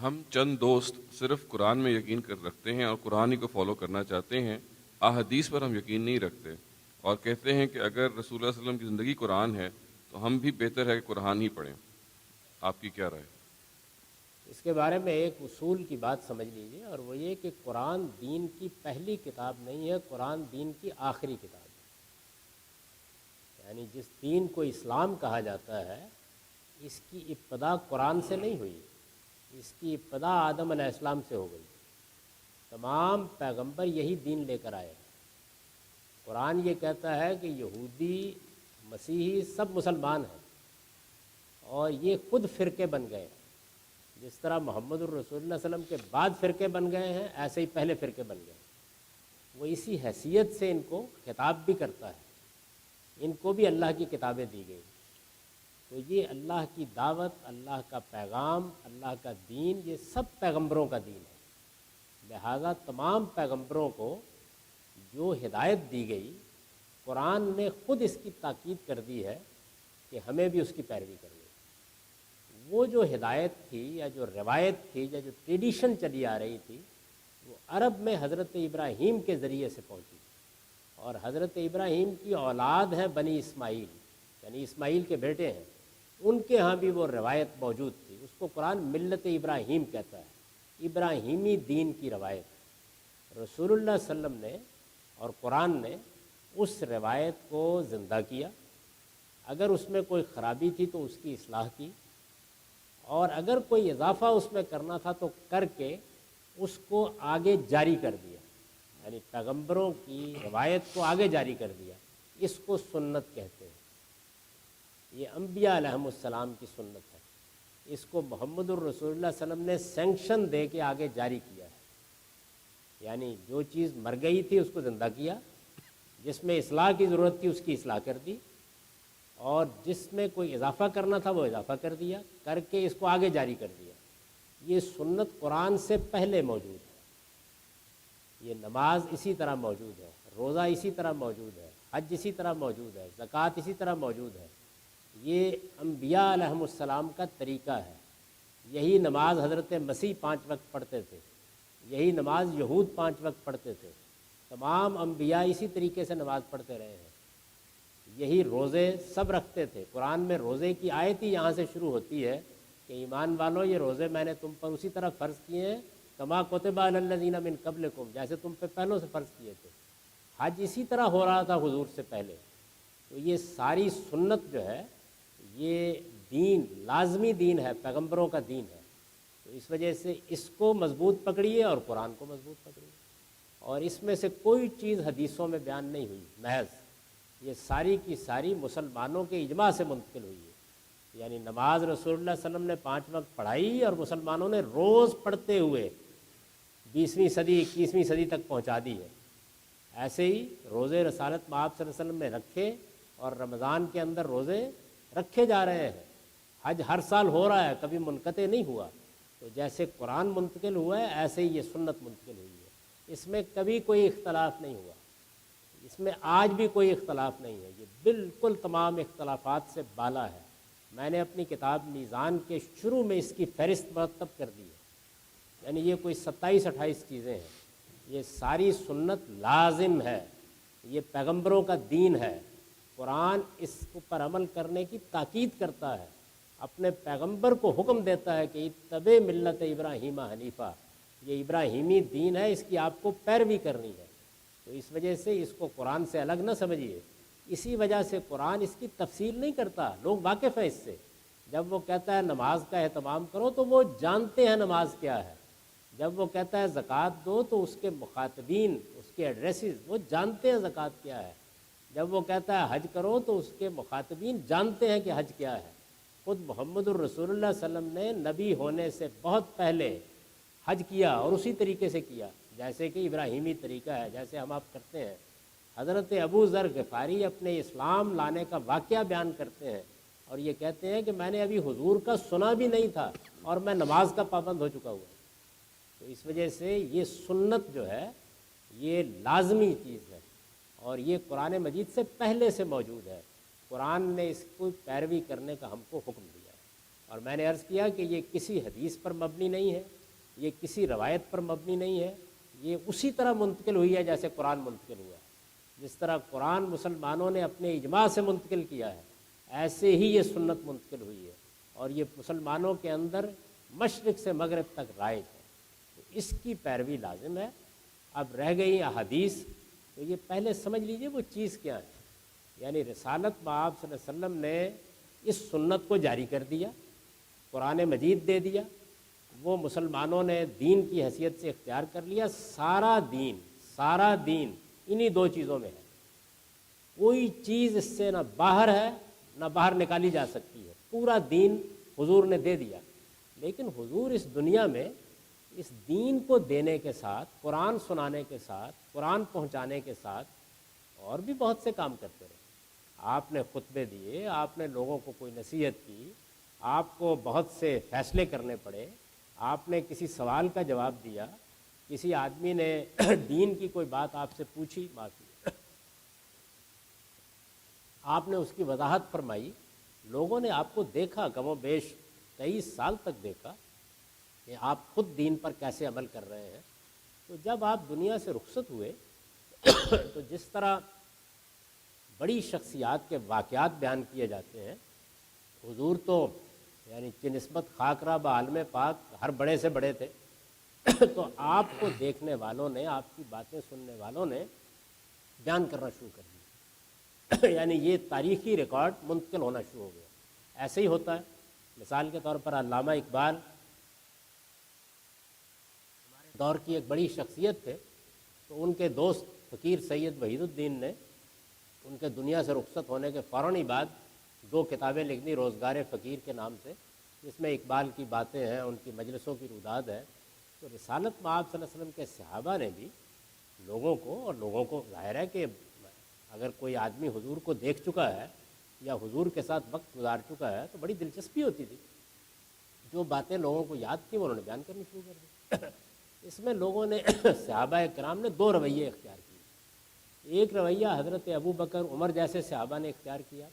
ہم چند دوست صرف قرآن میں یقین کر رکھتے ہیں اور قرآن ہی کو فالو کرنا چاہتے ہیں، احادیث پر ہم یقین نہیں رکھتے اور کہتے ہیں کہ اگر رسول اللہ صلی اللہ علیہ وسلم کی زندگی قرآن ہے تو ہم بھی بہتر ہے کہ قرآن ہی پڑھیں۔ آپ کی کیا رائے؟ اس کے بارے میں ایک اصول کی بات سمجھ لیجئے، اور وہ یہ کہ قرآن دین کی پہلی کتاب نہیں ہے، قرآن دین کی آخری کتاب ہے۔ یعنی جس دین کو اسلام کہا جاتا ہے، اس کی ابتدا قرآن سے نہیں ہوئی، اس کی ابتدا آدم علیہ السلام سے ہو گئی۔ تمام پیغمبر یہی دین لے کر آئے۔ قرآن یہ کہتا ہے کہ یہودی، مسیحی سب مسلمان ہیں، اور یہ خود فرقے بن گئے۔ جس طرح محمد الرسول اللہ صلی اللہ علیہ وسلم کے بعد فرقے بن گئے ہیں، ایسے ہی پہلے فرقے بن گئے۔ وہ اسی حیثیت سے ان کو خطاب بھی کرتا ہے، ان کو بھی اللہ کی کتابیں دی گئی۔ تو یہ اللہ کی دعوت، اللہ کا پیغام، اللہ کا دین، یہ سب پیغمبروں کا دین ہے۔ لہذا تمام پیغمبروں کو جو ہدایت دی گئی، قرآن نے خود اس کی تاکید کر دی ہے کہ ہمیں بھی اس کی پیروی کرنی۔ وہ جو ہدایت تھی یا جو روایت تھی یا جو ٹریڈیشن چلی آ رہی تھی، وہ عرب میں حضرت ابراہیم کے ذریعے سے پہنچی، اور حضرت ابراہیم کی اولاد ہے بنی اسماعیل، یعنی اسماعیل کے بیٹے ہیں، ان کے ہاں بھی وہ روایت موجود تھی۔ اس کو قرآن ملت ابراہیم کہتا ہے، ابراہیمی دین کی روایت۔ رسول اللہ صلی اللہ علیہ وسلم نے اور قرآن نے اس روایت کو زندہ کیا۔ اگر اس میں کوئی خرابی تھی تو اس کی اصلاح کی، اور اگر کوئی اضافہ اس میں کرنا تھا تو کر کے اس کو آگے جاری کر دیا، یعنی پیغمبروں کی روایت کو آگے جاری کر دیا۔ اس کو سنت کہتے ہیں، یہ انبیاء علیہم السلام کی سنت ہے۔ اس کو محمد الرسول اللہ صلی اللہ علیہ وسلم نے سینکشن دے کے آگے جاری کیا ہے، یعنی جو چیز مر گئی تھی اس کو زندہ کیا، جس میں اصلاح کی ضرورت تھی اس کی اصلاح کر دی، اور جس میں کوئی اضافہ کرنا تھا وہ اضافہ کر دیا، کر کے اس کو آگے جاری کر دیا۔ یہ سنت قرآن سے پہلے موجود ہے۔ یہ نماز اسی طرح موجود ہے، روزہ اسی طرح موجود ہے، حج اسی طرح موجود ہے، زکوٰۃ اسی طرح موجود ہے۔ یہ انبیاء علیہم السلام کا طریقہ ہے۔ یہی نماز حضرت مسیح 5 وقت پڑھتے تھے، یہی نماز یہود 5 وقت پڑھتے تھے۔ تمام انبیاء اسی طریقے سے نماز پڑھتے رہے ہیں۔ یہی روزے سب رکھتے تھے۔ قرآن میں روزے کی آیت ہی یہاں سے شروع ہوتی ہے کہ ایمان والو، یہ روزے میں نے تم پر اسی طرح فرض کیے ہیں کما کتب علی الذین من قبلکم، جیسے تم پہ پہلوں سے فرض کیے تھے۔ حج اسی طرح ہو رہا تھا حضور سے پہلے۔ تو یہ ساری سنت جو ہے، یہ دین لازمی دین ہے، پیغمبروں کا دین ہے۔ تو اس وجہ سے اس کو مضبوط پکڑیے اور قرآن کو مضبوط پکڑیے، اور اس میں سے کوئی چیز حدیثوں میں بیان نہیں ہوئی، محض یہ ساری کی ساری مسلمانوں کے اجماع سے منتقل ہوئی ہے۔ یعنی نماز رسول اللہ صلی اللہ علیہ وسلم نے 5 وقت پڑھائی، اور مسلمانوں نے روز پڑھتے ہوئے 20ویں صدی 21ویں صدی تک پہنچا دی ہے۔ ایسے ہی روزے رسالت مآب صلی اللہ علیہ وسلم نے رکھے، اور رمضان کے اندر روزے رکھے جا رہے ہیں۔ حج ہر سال ہو رہا ہے، کبھی منقطع نہیں ہوا۔ تو جیسے قرآن منتقل ہوا ہے، ایسے ہی یہ سنت منتقل ہوئی ہے۔ اس میں کبھی کوئی اختلاف نہیں ہوا، اس میں آج بھی کوئی اختلاف نہیں ہے۔ یہ بالکل تمام اختلافات سے بالا ہے۔ میں نے اپنی کتاب میزان کے شروع میں اس کی فہرست مرتب کر دی ہے، یعنی یہ کوئی 27-28 چیزیں ہیں۔ یہ ساری سنت لازم ہے، یہ پیغمبروں کا دین ہے۔ قرآن اس پر عمل کرنے کی تاکید کرتا ہے، اپنے پیغمبر کو حکم دیتا ہے کہ اتبع ملت ابراہیم حنیفہ، یہ ابراہیمی دین ہے، اس کی آپ کو پیروی کرنی ہے۔ تو اس وجہ سے اس کو قرآن سے الگ نہ سمجھیے۔ اسی وجہ سے قرآن اس کی تفصیل نہیں کرتا، لوگ واقف ہیں اس سے۔ جب وہ کہتا ہے نماز کا اہتمام کرو تو وہ جانتے ہیں نماز کیا ہے۔ جب وہ کہتا ہے زکوٰۃ دو تو اس کے مخاطبین، اس کے ایڈریسز، وہ جانتے ہیں زکوٰۃ کیا ہے۔ جب وہ کہتا ہے حج کرو تو اس کے مخاطبین جانتے ہیں کہ حج کیا ہے۔ خود محمد الرسول اللہ صلی اللہ علیہ وسلم نے نبی ہونے سے بہت پہلے حج کیا، اور اسی طریقے سے کیا جیسے کہ ابراہیمی طریقہ ہے، جیسے ہم آپ کرتے ہیں۔ حضرت ابو ذر غفاری اپنے اسلام لانے کا واقعہ بیان کرتے ہیں، اور یہ کہتے ہیں کہ میں نے ابھی حضور کا سنا بھی نہیں تھا اور میں نماز کا پابند ہو چکا ہوا۔ تو اس وجہ سے یہ سنت جو ہے یہ لازمی چیز ہے، اور یہ قرآن مجید سے پہلے سے موجود ہے۔ قرآن نے اس کو پیروی کرنے کا ہم کو حکم دیا ہے۔ اور میں نے عرض کیا کہ یہ کسی حدیث پر مبنی نہیں ہے، یہ کسی روایت پر مبنی نہیں ہے، یہ اسی طرح منتقل ہوئی ہے جیسے قرآن منتقل ہوا ہے۔ جس طرح قرآن مسلمانوں نے اپنے اجماع سے منتقل کیا ہے، ایسے ہی یہ سنت منتقل ہوئی ہے، اور یہ مسلمانوں کے اندر مشرق سے مغرب تک رائج ہے، تو اس کی پیروی لازم ہے۔ اب رہ گئی احادیث، تو یہ پہلے سمجھ لیجئے وہ چیز کیا ہے۔ یعنی رسالت میں آپ صلی اللہ علیہ وسلم نے اس سنت کو جاری کر دیا، قرآن مجید دے دیا، وہ مسلمانوں نے دین کی حیثیت سے اختیار کر لیا۔ سارا دین انہی دو چیزوں میں ہے، کوئی چیز اس سے نہ باہر ہے نہ باہر نکالی جا سکتی ہے، پورا دین حضور نے دے دیا۔ لیکن حضور اس دنیا میں اس دین کو دینے کے ساتھ، قرآن سنانے کے ساتھ، قرآن پہنچانے کے ساتھ اور بھی بہت سے کام کرتے رہے۔ آپ نے خطبے دیے، آپ نے لوگوں کو کوئی نصیحت کی، آپ کو بہت سے فیصلے کرنے پڑے، آپ نے کسی سوال کا جواب دیا، کسی آدمی نے دین کی کوئی بات آپ سے پوچھی، معافی، آپ نے اس کی وضاحت فرمائی، لوگوں نے آپ کو دیکھا، کم و بیش 23 سال تک دیکھا کہ آپ خود دین پر کیسے عمل کر رہے ہیں۔ تو جب آپ دنیا سے رخصت ہوئے تو جس طرح بڑی شخصیات کے واقعات بیان کیے جاتے ہیں، حضور تو یعنی بنسبت خاکرہ بعالم پاک ہر بڑے سے بڑے تھے، تو آپ کو دیکھنے والوں نے، آپ کی باتیں سننے والوں نے بیان کرنا شروع کر دیا، یعنی یہ تاریخی ریکارڈ منتقل ہونا شروع ہو گیا۔ ایسے ہی ہوتا ہے، مثال کے طور پر علامہ اقبال ہمارے دور کی ایک بڑی شخصیت تھے، تو ان کے دوست فقیر سید وحید الدین نے ان کے دنیا سے رخصت ہونے کے فوراً ہی بعد 2 کتابیں لکھ دی روزگار فقیر کے نام سے، جس میں اقبال کی باتیں ہیں، ان کی مجلسوں کی روداد ہے۔ تو رسالت میں آپ صلی اللہ علیہ وسلم کے صحابہ نے بھی لوگوں کو ظاہر ہے کہ اگر کوئی آدمی حضور کو دیکھ چکا ہے یا حضور کے ساتھ وقت گزار چکا ہے تو بڑی دلچسپی ہوتی تھی، جو باتیں لوگوں کو یاد تھیں وہ انہوں نے بیان کرنی شروع کر دی۔ اس میں لوگوں نے صحابہ کرام نے 2 رویے اختیار کیے۔ ایک رویہ حضرت ابو بکر، عمر جیسے صحابہ نے اختیار کیا،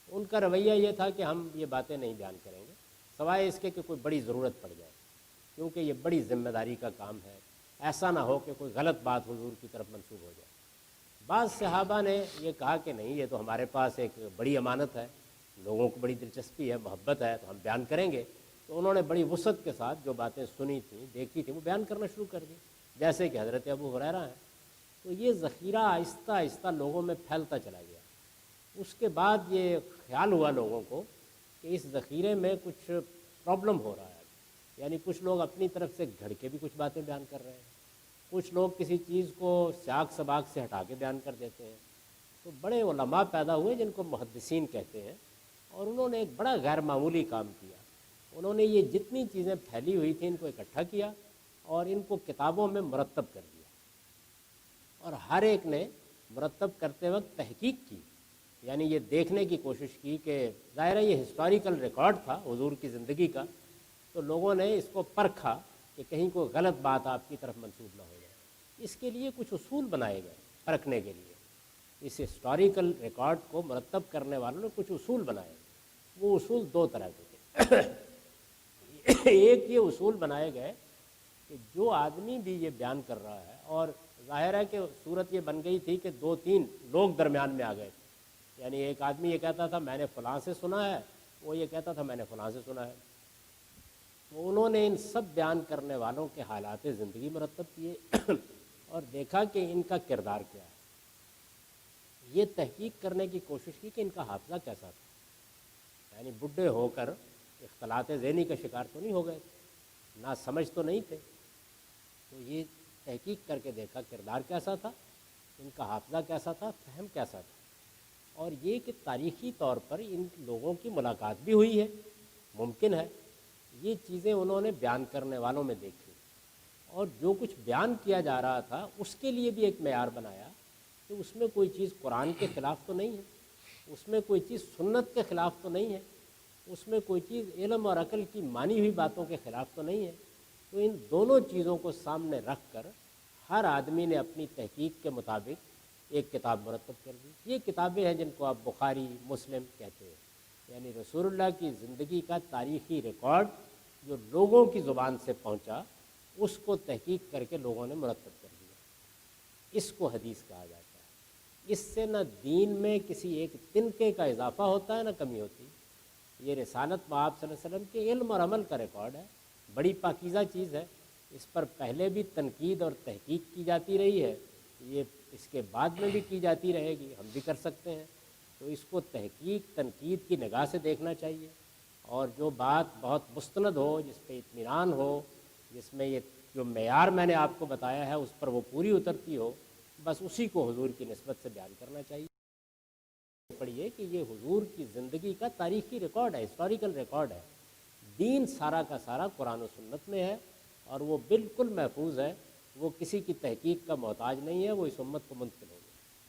ان کا رویہ یہ تھا کہ ہم یہ باتیں نہیں بیان کریں گے سوائے اس کے کہ کوئی بڑی ضرورت پڑ جائے، کیونکہ یہ بڑی ذمہ داری کا کام ہے، ایسا نہ ہو کہ کوئی غلط بات حضور کی طرف منسوب ہو جائے۔ بعض صحابہ نے یہ کہا کہ نہیں، یہ تو ہمارے پاس ایک بڑی امانت ہے، لوگوں کو بڑی دلچسپی ہے، محبت ہے، تو ہم بیان کریں گے۔ تو انہوں نے بڑی وسعت کے ساتھ جو باتیں سنی تھیں، دیکھی تھیں، وہ بیان کرنا شروع کر دی، جیسے کہ حضرت ابو ہریرہ ہیں۔ تو یہ ذخیرہ آہستہ آہستہ لوگوں میں پھیلتا چلا گیا۔ اس کے بعد یہ خیال ہوا لوگوں کو کہ اس ذخیرے میں کچھ پرابلم ہو رہا ہے، یعنی کچھ لوگ اپنی طرف سے گھڑ کے بھی کچھ باتیں بیان کر رہے ہیں، کچھ لوگ کسی چیز کو سیاق سباق سے ہٹا کے بیان کر دیتے ہیں۔ تو بڑے علماء پیدا ہوئے جن کو محدثین کہتے ہیں، اور انہوں نے ایک بڑا غیر معمولی کام کیا۔ انہوں نے یہ جتنی چیزیں پھیلی ہوئی تھیں ان کو اکٹھا کیا اور ان کو کتابوں میں مرتب کر دیا، اور ہر ایک نے مرتب کرتے وقت تحقیق کی، یعنی یہ دیکھنے کی کوشش کی کہ ظاہر ہے یہ ہسٹوریکل ریکارڈ تھا حضور کی زندگی کا، تو لوگوں نے اس کو پرکھا کہ کہیں کوئی غلط بات آپ کی طرف منسوب نہ ہو جائے۔ اس کے لیے کچھ اصول بنائے گئے پرکھنے کے لیے، اس ہسٹوریکل ریکارڈ کو مرتب کرنے والوں نے کچھ اصول بنائے۔ وہ اصول 2 طرح کے تھے۔ ایک یہ اصول بنائے گئے کہ جو آدمی بھی یہ بیان کر رہا ہے، اور ظاہر ہے کہ صورت یہ بن گئی تھی کہ 2-3 لوگ درمیان میں آ گئے، یعنی ایک آدمی یہ کہتا تھا میں نے فلاں سے سنا ہے، وہ یہ کہتا تھا میں نے فلاں سے سنا ہے۔ تو انہوں نے ان سب بیان کرنے والوں کے حالات زندگی مرتب کیے اور دیکھا کہ ان کا کردار کیا ہے۔ یہ تحقیق کرنے کی کوشش کی کہ ان کا حافظہ کیسا تھا، یعنی بڈھے ہو کر اختلاط ذہنی کا شکار تو نہیں ہو گئے، نہ سمجھ تو نہیں تھے۔ تو یہ تحقیق کر کے دیکھا کردار کیسا تھا، ان کا حافظہ کیسا تھا، فہم کیسا تھا، اور یہ کہ تاریخی طور پر ان لوگوں کی ملاقات بھی ہوئی ہے، ممکن ہے۔ یہ چیزیں انہوں نے بیان کرنے والوں میں دیکھی، اور جو کچھ بیان کیا جا رہا تھا اس کے لیے بھی ایک معیار بنایا کہ اس میں کوئی چیز قرآن کے خلاف تو نہیں ہے، اس میں کوئی چیز سنت کے خلاف تو نہیں ہے، اس میں کوئی چیز علم اور عقل کی مانی ہوئی باتوں کے خلاف تو نہیں ہے۔ تو ان دونوں چیزوں کو سامنے رکھ کر ہر آدمی نے اپنی تحقیق کے مطابق ایک کتاب مرتب کر دی۔ یہ کتابیں ہیں جن کو آپ بخاری، مسلم کہتے ہیں۔ یعنی رسول اللہ کی زندگی کا تاریخی ریکارڈ جو لوگوں کی زبان سے پہنچا اس کو تحقیق کر کے لوگوں نے مرتب کر دیا، اس کو حدیث کہا جاتا ہے۔ اس سے نہ دین میں کسی ایک تنکے کا اضافہ ہوتا ہے نہ کمی ہوتی۔ یہ رسالت مآب صلی اللہ علیہ وسلم کے علم اور عمل کا ریکارڈ ہے، بڑی پاکیزہ چیز ہے، اس پر پہلے بھی تنقید اور تحقیق کی جاتی رہی ہے، یہ اس کے بعد میں بھی کی جاتی رہے گی، ہم بھی کر سکتے ہیں۔ تو اس کو تحقیق تنقید کی نگاہ سے دیکھنا چاہیے، اور جو بات بہت مستند ہو، جس پہ اطمینان ہو، جس میں یہ جو معیار میں نے آپ کو بتایا ہے اس پر وہ پوری اترتی ہو، بس اسی کو حضور کی نسبت سے بیان کرنا چاہیے۔ پڑھیے کہ یہ حضور کی زندگی کا تاریخی ریکارڈ ہے، ہسٹوریکل ریکارڈ ہے۔ دین سارا کا سارا قرآن و سنت میں ہے اور وہ بالکل محفوظ ہے، وہ کسی کی تحقیق کا محتاج نہیں ہے، وہ اس امت کو منتقل ہو